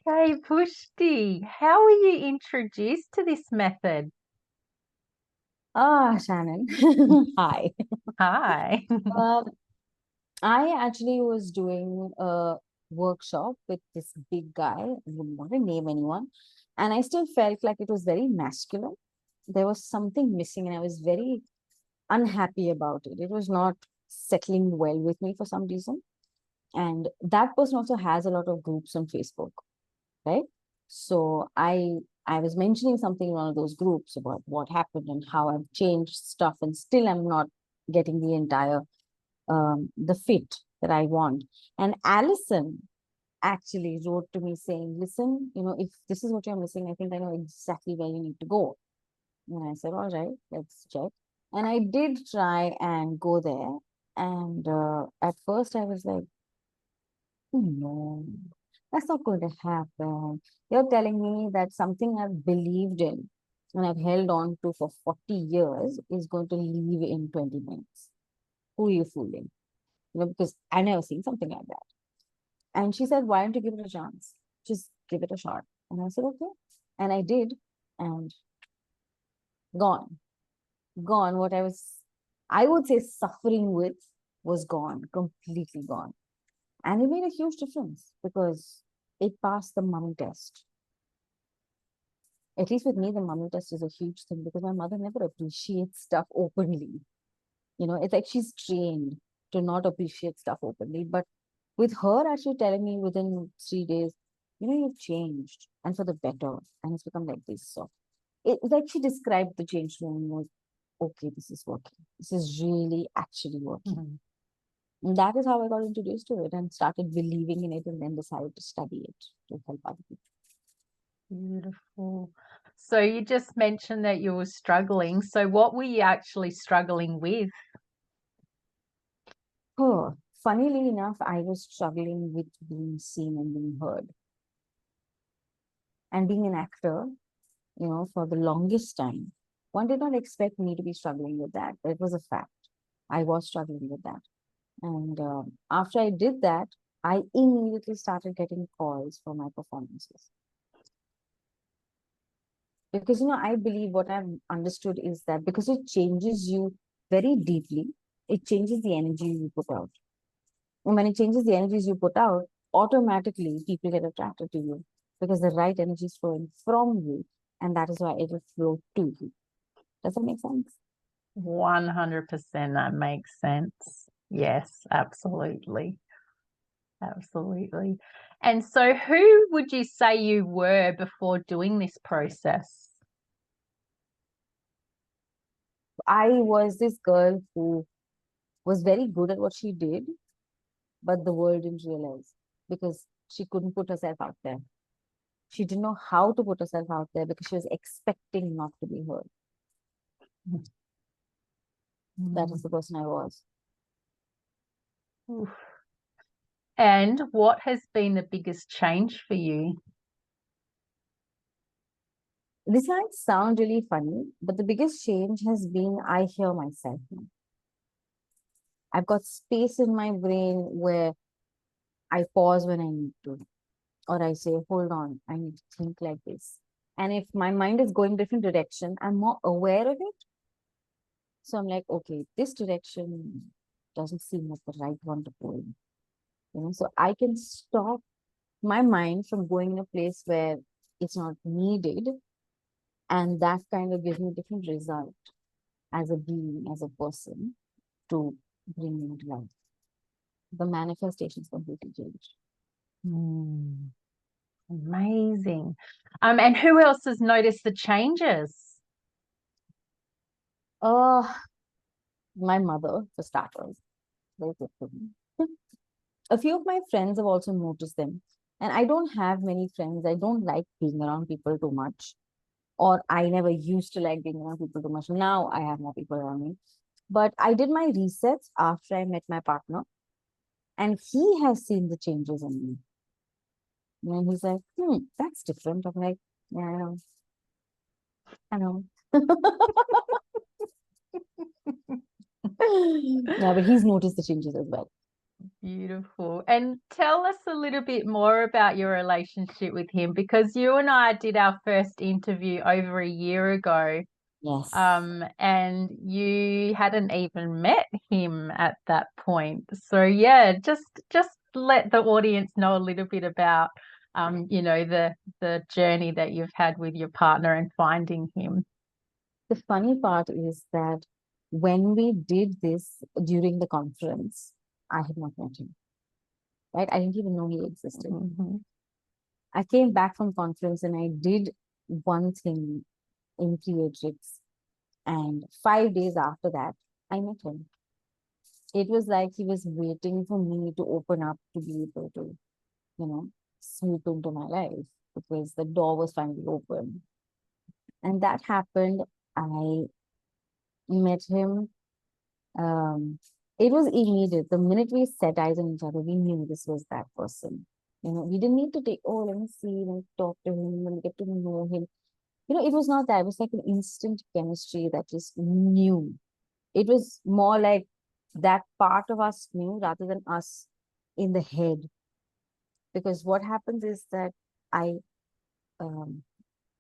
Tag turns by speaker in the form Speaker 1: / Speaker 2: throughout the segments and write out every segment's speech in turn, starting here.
Speaker 1: Okay, Pushti, how were you introduced to this method?
Speaker 2: Shannon. Hi.
Speaker 1: Hi.
Speaker 2: Um, I actually was doing a workshop with this big guy. I wouldn't want to name anyone. And I still felt like it was very masculine. There was something missing, and I was very unhappy about it. It was not settling well with me for some reason. And that person also has a lot of groups on Facebook, right? So I was mentioning something in one of those groups about what happened and how I've changed stuff, and still I'm not getting the entire the fit that I want. And Allison actually wrote to me saying, "Listen, if this is what you're missing, I think I know exactly where you need to go." And I said, "All right, let's check." And I did try and go there. And at first, I was like, no, that's not going to happen. You're telling me that something I've believed in and I've held on to for 40 years is going to leave in 20 minutes. Who are you fooling? Because I've never seen something like that. And she said, why don't you give it a chance? Just give it a shot. And I said, okay. And I did. And gone. Gone. What I would say, suffering with was gone, completely gone. And it made a huge difference because it passed the mummy test. At least with me, the mummy test is a huge thing because my mother never appreciates stuff openly. It's like she's trained to not appreciate stuff openly. But with her actually telling me within 3 days, you've changed and for the better, and it's become like this. So it's like she described the change to me and was, okay, this is working. This is really actually working.
Speaker 1: Mhm.
Speaker 2: And that is how I got introduced to it and started believing in it and then decided to study it to help other people.
Speaker 1: Beautiful. So you just mentioned that you were struggling. So what were you actually struggling with?
Speaker 2: Oh, funnily enough, I was struggling with being seen and being heard. And being an actor, for the longest time, one did not expect me to be struggling with that, but it was a fact. I was struggling with that. And after I did that, I immediately started getting calls for my performances. Because, I believe what I've understood is that because it changes you very deeply, it changes the energy you put out. And when it changes the energies you put out, automatically people get attracted to you because the right energy is flowing from you. And that is why it will flow to you. Does that make sense?
Speaker 1: 100% that makes sense. Yes, absolutely. Absolutely. And so who would you say you were before doing this process?
Speaker 2: I was this girl who was very good at what she did, but the world didn't realize because she couldn't put herself out there. She didn't know how to put herself out there because she was expecting not to be heard. That is
Speaker 1: Mm.
Speaker 2: the person I was.
Speaker 1: Oof. And what has been the biggest change for you?
Speaker 2: This might sound really funny, but the biggest change has been I hear myself now. I've got space in my brain where I pause when I need to, or I say, hold on, I need to think like this. And if my mind is going different direction, I'm more aware of it. So I'm like, okay, this direction doesn't seem like the right one to go in. So I can stop my mind from going in a place where it's not needed. And that kind of gives me a different result as a being, as a person to bring into life. The manifestation is completely changed.
Speaker 1: Mm, amazing. And who else has noticed the changes?
Speaker 2: Uh, my mother, for starters, very good for me. A few of my friends have also noticed them. And I don't have many friends. I don't like being around people too much. Or I never used to like being around people too much. Now I have more people around me. But I did my resets after I met my partner. And he has seen the changes in me. And he's like, that's different. I'm like, yeah, I know. I know. Yeah, but he's noticed the changes as well.
Speaker 1: Beautiful. And tell us a little bit more about your relationship with him, because you and I did our first interview over a year ago.
Speaker 2: Yes.
Speaker 1: And you hadn't even met him at that point. So yeah, just let the audience know a little bit about the journey that you've had with your partner and finding him.
Speaker 2: The funny part is that when we did this during the conference, I had not met him, right? I didn't even know he existed.
Speaker 1: Mm-hmm.
Speaker 2: I came back from conference and I did one thing in theatrics, and 5 days after that, I met him. It was like he was waiting for me to open up to be able to, you know, swoop into my life because the door was finally open. And that happened. I met him. Um, it was immediate. The minute we set eyes on each other, we knew this was that person. We didn't need to take, oh, let me see, let me talk to him, let me get to know him. It was not that. It was like an instant chemistry that just knew. It was more like that part of us knew rather than us in the head. Because what happens is that I um,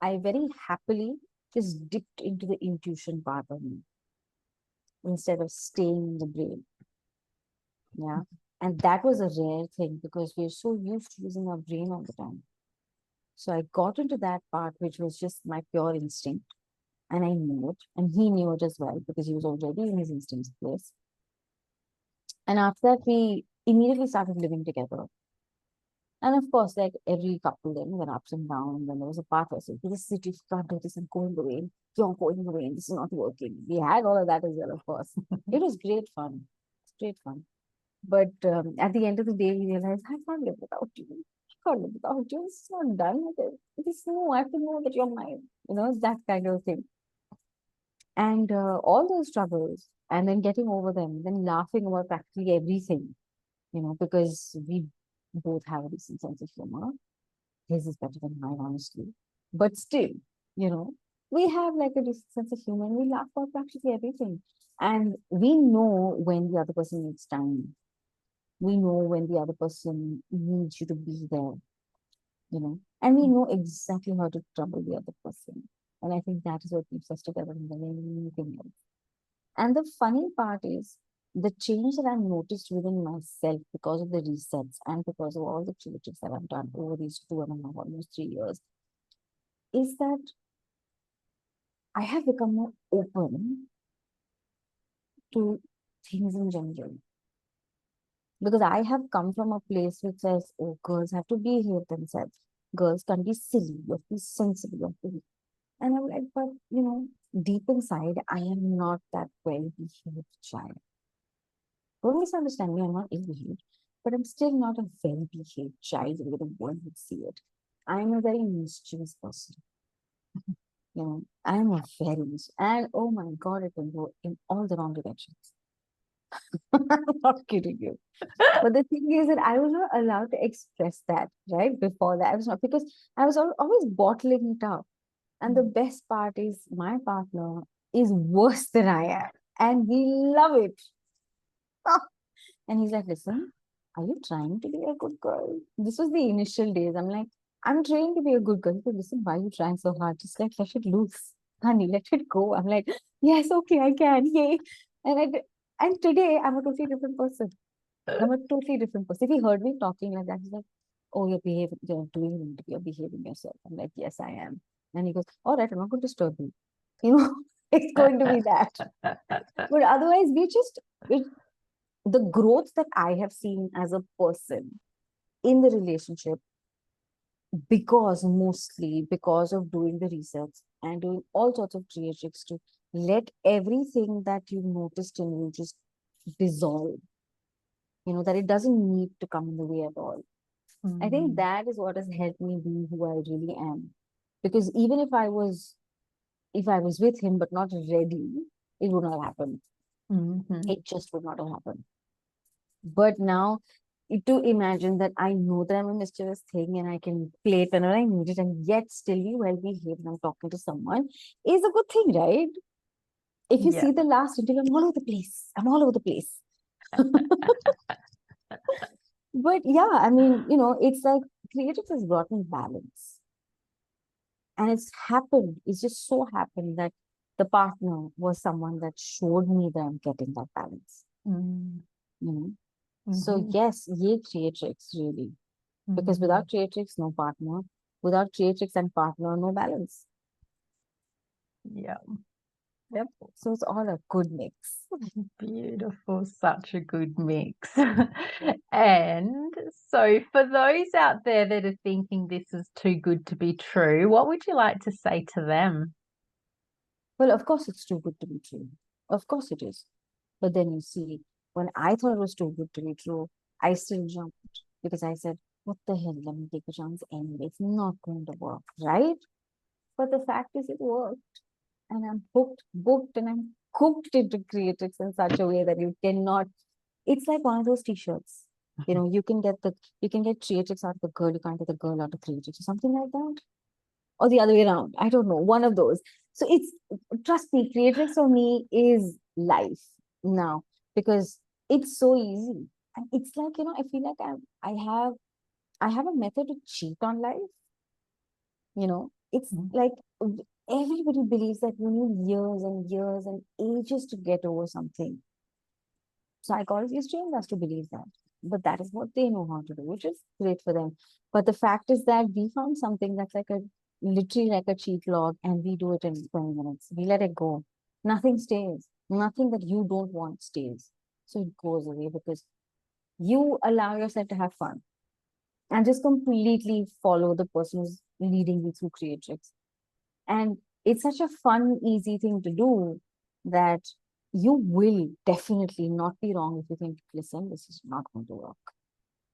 Speaker 2: I very happily just dipped into the intuition part of me instead of staying in the brain. Yeah. And that was a rare thing because we're so used to using our brain all the time. So I got into that part, which was just my pure instinct. And I knew it. And he knew it as well because he was already in his instincts place. And after that, we immediately started living together. And of course, like every couple, then there were ups and downs. And then there was a part where I said, this city can't do this, I'm going away. You're going away, and this is not working. We had all of that as well, of course. It was great fun. It's great fun. But at the end of the day, we realized, I can't live without you. I can't live without you. It's not done with it. It is no, I have to know that you're mine. That kind of thing. And all those struggles, and then getting over them, then laughing about practically everything, because we both have a decent sense of humor. His is better than mine, honestly. But still, we have like a decent sense of humor and we laugh about practically everything. And we know when the other person needs time. We know when the other person needs you to be there, and we know exactly how to trouble the other person. And I think that is what keeps us together more than anything else. And the funny part is the change that I've noticed within myself because of the resets and because of all the changes that I've done over these 2.5, almost 3 years, is that I have become more open to things in general. Because I have come from a place which says, oh, girls have to behave themselves. Girls can't be silly. You have to be sensible. You have to be. And I'm like, but, deep inside, I am not that well-behaved child. Don't misunderstand me, I'm not ill-behaved, but I'm still not a well-behaved child the way the world would see it. I'm a very mischievous person. I'm a very and oh my God, it can go in all the wrong directions. I'm not kidding you. But the thing is that I was not allowed to express that, right? Before that, I was not, because I was always bottling it up. And the best part is my partner is worse than I am. And we love it. And he's like, listen, are you trying to be a good girl? This was the initial days. I'm like, I'm trying to be a good girl. But listen, why are you trying so hard? Just like, let it loose. Honey, let it go. I'm like, yes, okay, I can. Yay. And today I'm a totally different person. I'm a totally different person. If he heard me talking like that, he's like, oh, you're doing it, you're behaving yourself. I'm like, yes, I am. And he goes, all right, I'm not going to disturb you. It's going to be that. But otherwise, the growth that I have seen as a person in the relationship, mostly because of doing the research and doing all sorts of tricks to let everything that you noticed in you just dissolve, that it doesn't need to come in the way at all. I think that is what has helped me be who I really am. Because even if I was with him but not ready, it would not happen. It just would not have happened. But now, to imagine that I know that I'm a mischievous thing and I can play it whenever I need it and yet still be well behaved when I'm talking to someone is a good thing, right? If you see the last interview, I'm all over the place. But yeah, I mean, it's like creatives has brought me balance. And it's just so happened that the partner was someone that showed me that I'm getting that balance.
Speaker 1: Mm,
Speaker 2: You know? So
Speaker 1: mhm,
Speaker 2: yes, ye creatrix really. Because
Speaker 1: mhm.
Speaker 2: without creatrix, no partner. Without creatrix and partner, no balance.
Speaker 1: Yeah,
Speaker 2: Yep. So it's all a good mix.
Speaker 1: beautiful. Such a good mix. And so, for those out there that are thinking this is too good to be true, what would you like to say to them?
Speaker 2: Well, of course it's too good to be true. Of course it is. But then you see, when I thought it was too good to be true, I still jumped because I said, what the hell, let me take a chance anyway. It's not going to work, right? But the fact is it worked. And I'm hooked, booked, and I'm cooked into creatives in such a way that you cannot. It's like one of those t-shirts. You can get creatives out of the girl, you can't get the girl out of creatives, or something like that. Or the other way around. I don't know, one of those. So it's trust me, creatives for me is life now because it's so easy. And it's like, I feel like I have a method to cheat on life. It's
Speaker 1: Mm,
Speaker 2: like everybody believes that you need years and years and ages to get over something. Psychology has trained us to believe that. But that is what they know how to do, which is great for them. But the fact is that we found something that's like literally like a cheat log, and we do it in 20 minutes. We let it go. Nothing stays. Nothing that you don't want stays. So it goes away because you allow yourself to have fun and just completely follow the person who's leading you through creatrix. And it's such a fun, easy thing to do that you will definitely not be wrong if you think, listen, this is not going to work.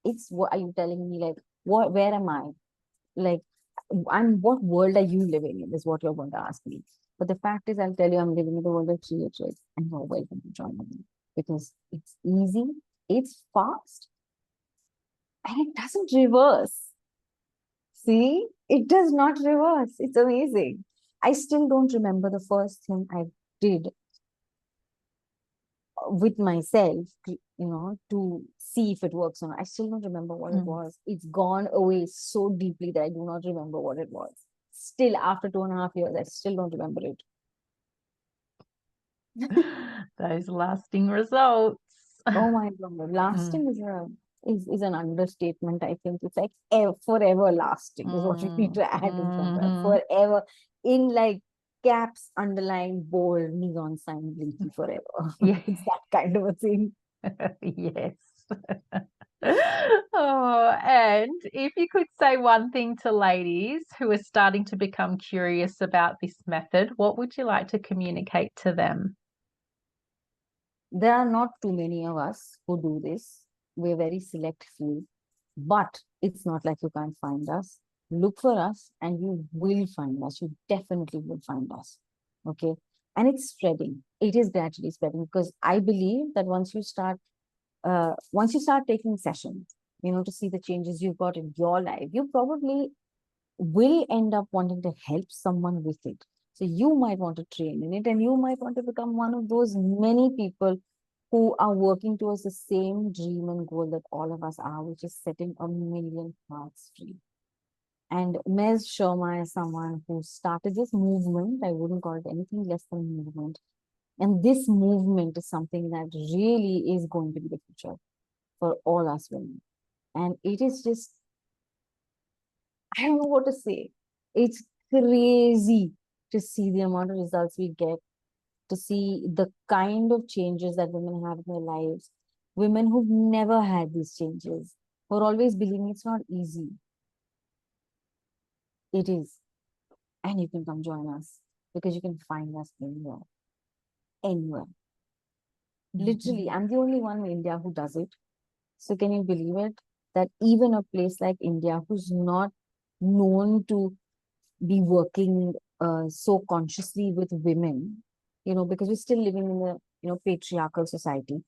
Speaker 2: It's what are you telling me? Like, where am I? Like, what world are you living in? Is what you're going to ask me. But the fact is, I'll tell you, I'm living in the world of creators, and you're welcome to join me because it's easy, it's fast, and it doesn't reverse. See, it does not reverse. It's amazing. I still don't remember the first thing I did with myself, to see if it works or not. I still don't remember what it
Speaker 1: mm.
Speaker 2: was. It's gone away so deeply that I do not remember what it was. Still, after 2.5 years, I still don't remember it.
Speaker 1: Those lasting results.
Speaker 2: Oh my God,
Speaker 1: Mm,
Speaker 2: lasting is an understatement. I think it's like forever lasting is what you need
Speaker 1: mm,
Speaker 2: to add in front of it.
Speaker 1: mhm.
Speaker 2: Forever in like caps, underline, bold, neon sign, blinky forever.
Speaker 1: Yeah.
Speaker 2: It's that kind of a thing.
Speaker 1: Yes. Oh, and if you could say one thing to ladies who are starting to become curious about this method, what would you like to communicate to them?
Speaker 2: There are not too many of us who do this. We're very select few, but it's not like you can't find us. Look for us and you will find us. You definitely will find us. Okay. And it's spreading. It is gradually spreading because I believe that once you start taking sessions, to see the changes you've got in your life, you probably will end up wanting to help someone with it. So you might want to train in it and you might want to become one of those many people who are working towards the same dream and goal that all of us are, which is setting a million hearts free. And Ms. Sharma is someone who started this movement. I wouldn't call it anything less than movement. And this movement is something that really is going to be the future for all us women. And it is just, I don't know what to say. It's crazy to see the amount of results we get, to see the kind of changes that women have in their lives. Women who've never had these changes, who are always believing it's not easy. It is. And you can come join us because you can find us anywhere. Anywhere. Literally,
Speaker 1: Mhm.
Speaker 2: I'm the only one in India who does it. So can you believe it? That even a place like India, who's not known to be working so consciously with women, because we're still living in a patriarchal society.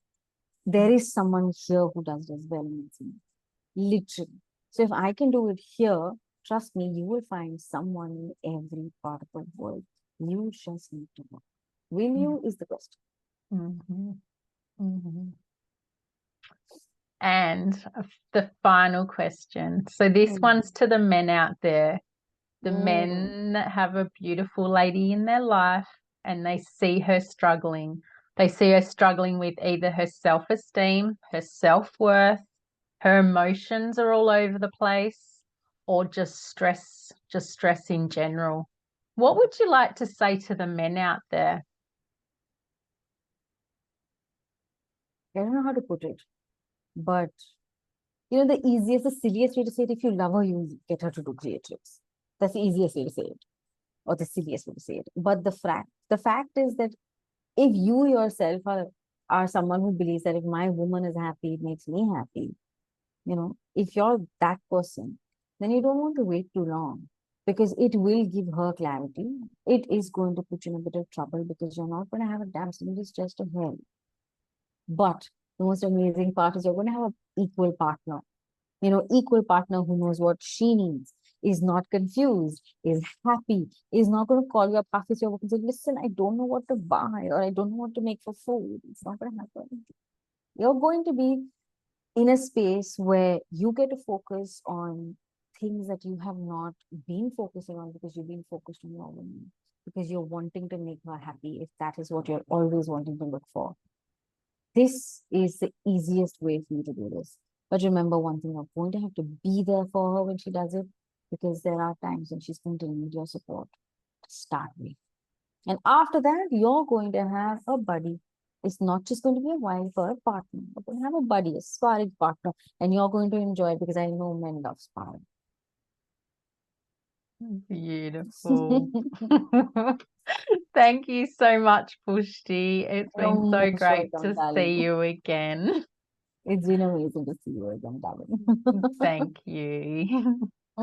Speaker 2: There is someone here who does this well in Italy, literally. So if I can do it here, trust me, you will find someone in every part of the world. You just need to work. Will
Speaker 1: Mm,
Speaker 2: you is the question.
Speaker 1: mhm, mhm. And the final question. So this
Speaker 2: Mm.
Speaker 1: one's to the men out there, the
Speaker 2: Mm.
Speaker 1: men that have a beautiful lady in their life and they see her struggling. They see her struggling with either her self-esteem, her self-worth, her emotions are all over the place, or just stress in general. What would you like to say to the men out there?
Speaker 2: I don't know how to put it, but the easiest, the silliest way to say it, if you love her, you get her to do great trips. That's the easiest way to say it, or the silliest way to say it. But the fact is that if you yourself are someone who believes that if my woman is happy, it makes me happy, if you're that person, then you don't want to wait too long because it will give her clarity. It is going to put you in a bit of trouble because you're not going to have a damn single stress to hell. But the most amazing part is you're going to have an equal partner, equal partner who knows what she needs, is not confused, is happy, is not going to call you up halfway through your work and say, listen, I don't know what to buy or I don't know what to make for food. It's not going to happen. You're going to be in a space where you get to focus on things that you have not been focusing on because you've been focused on your woman, because you're wanting to make her happy, if that is what you're always wanting to look for. This is the easiest way for you to do this. But remember one thing, you're going to have to be there for her when she does it, because there are times when she's going to need your support to start with. And after that, you're going to have a buddy. It's not just going to be a wife or a partner. You're going to have a buddy, a sparring partner, and you're going to enjoy it because I know men love sparring.
Speaker 1: Beautiful. Thank you so much, Pushti. It's
Speaker 2: You're
Speaker 1: been so
Speaker 2: most
Speaker 1: great
Speaker 2: welcome,
Speaker 1: to
Speaker 2: darling.
Speaker 1: see you again.
Speaker 2: It's been amazing to see you again, darling.
Speaker 1: Thank you.